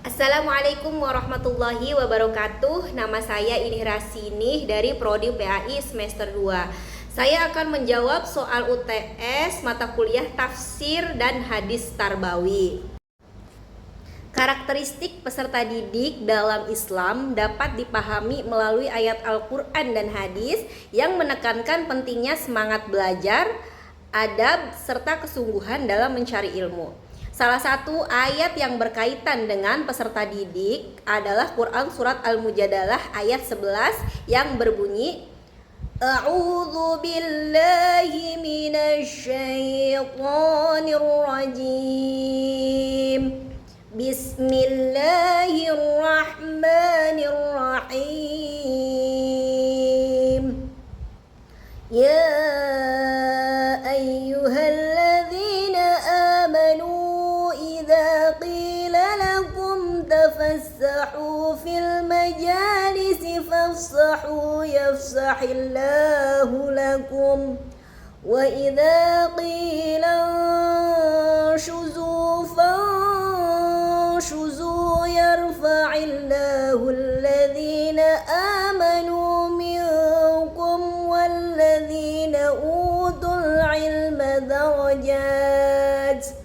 Assalamualaikum warahmatullahi wabarakatuh. Nama saya Inih Rasinih dari Prodi PAI semester 2. Saya akan menjawab soal UTS mata kuliah Tafsir dan Hadis Tarbawi. Karakteristik peserta didik dalam Islam dapat dipahami melalui ayat Al-Quran dan hadis yang menekankan pentingnya semangat belajar, adab, serta kesungguhan dalam mencari ilmu. Salah satu ayat yang berkaitan dengan peserta didik adalah Quran Surat Al-Mujadalah ayat 11 yang berbunyi A'udzu billahi minasyaitonir rajim. Bismillahirrahmanirrahim. Ya ayyuhalladzina amanu idza qila lakum tafassahu fil majalisi fafsahu yafsahillahu lakum wa idza qila anshuzu fanshuzu yarfa'illahu alladhina amanu minkum walladzina utul ilma darajat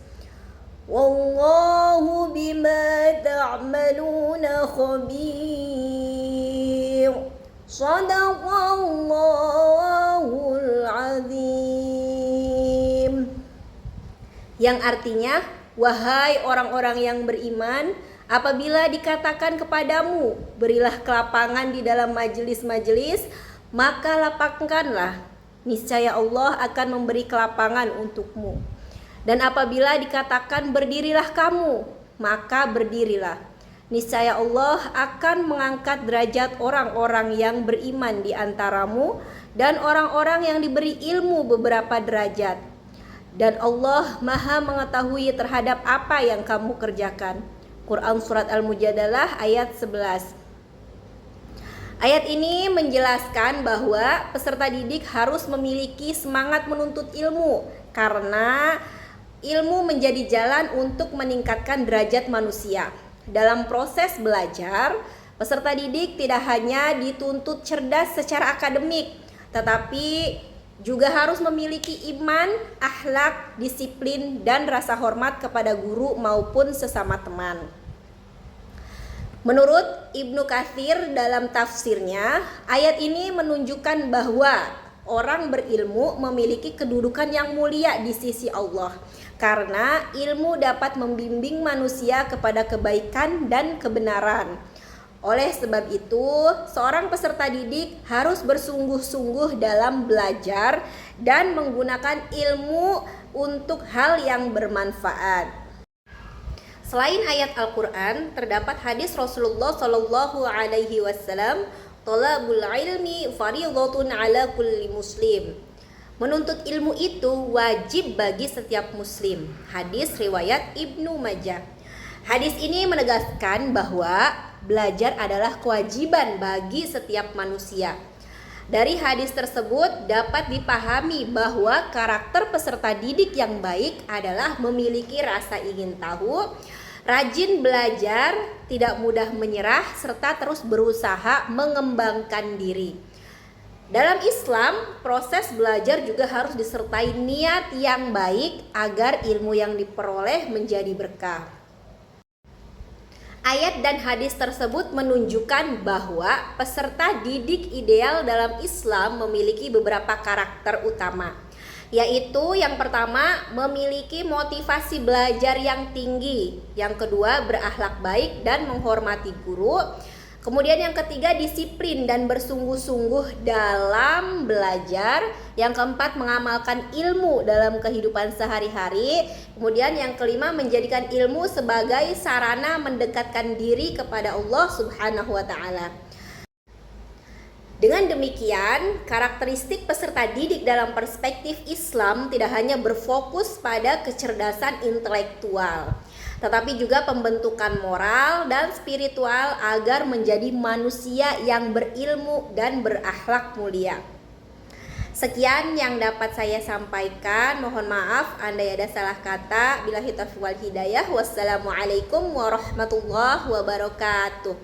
wallahu bima ta'maluna khabir. Shadaqallahul azim. Yang artinya, wahai orang-orang yang beriman, apabila dikatakan kepadamu, berilah kelapangan di dalam majelis-majelis, maka lapangkanlah, niscaya Allah akan memberi kelapangan untukmu. Dan apabila dikatakan berdirilah kamu, maka berdirilah, niscaya Allah akan mengangkat derajat orang-orang yang beriman di antaramu dan orang-orang yang diberi ilmu beberapa derajat. Dan Allah Maha mengetahui terhadap apa yang kamu kerjakan. Quran Surat Al-Mujadalah ayat 11. Ayat ini menjelaskan bahwa peserta didik harus memiliki semangat menuntut ilmu karena ilmu menjadi jalan untuk meningkatkan derajat manusia. Dalam proses belajar, peserta didik tidak hanya dituntut cerdas secara akademik, tetapi juga harus memiliki iman, akhlak, disiplin, dan rasa hormat kepada guru maupun sesama teman. Menurut Ibnu Katsir dalam tafsirnya, ayat ini menunjukkan bahwa orang berilmu memiliki kedudukan yang mulia di sisi Allah karena ilmu dapat membimbing manusia kepada kebaikan dan kebenaran. Oleh sebab itu, seorang peserta didik harus bersungguh-sungguh dalam belajar dan menggunakan ilmu untuk hal yang bermanfaat. Selain ayat Al-Quran, terdapat hadis Rasulullah Shallallahu Alaihi Wasallam, "Thalabul ilmi fardhatun ala kulli muslim." Menuntut ilmu itu wajib bagi setiap muslim. Hadis riwayat Ibnu Majah. Hadis ini menegaskan bahwa belajar adalah kewajiban bagi setiap manusia. Dari hadis tersebut dapat dipahami bahwa karakter peserta didik yang baik adalah memiliki rasa ingin tahu, rajin belajar, tidak mudah menyerah, serta terus berusaha mengembangkan diri. Dalam Islam, proses belajar juga harus disertai niat yang baik agar ilmu yang diperoleh menjadi berkah. Ayat dan hadis tersebut menunjukkan bahwa peserta didik ideal dalam Islam memiliki beberapa karakter utama, yaitu yang pertama memiliki motivasi belajar yang tinggi, yang kedua berakhlak baik dan menghormati guru, kemudian yang ketiga disiplin dan bersungguh-sungguh dalam belajar, yang keempat mengamalkan ilmu dalam kehidupan sehari-hari, kemudian yang kelima menjadikan ilmu sebagai sarana mendekatkan diri kepada Allah Subhanahu wa Ta'ala. Dengan demikian, karakteristik peserta didik dalam perspektif Islam tidak hanya berfokus pada kecerdasan intelektual, tetapi juga pembentukan moral dan spiritual agar menjadi manusia yang berilmu dan berakhlak mulia. Sekian yang dapat saya sampaikan. Mohon maaf andai ada salah kata. Billahi taufiq wal hidayah. Wassalamualaikum warahmatullahi wabarakatuh.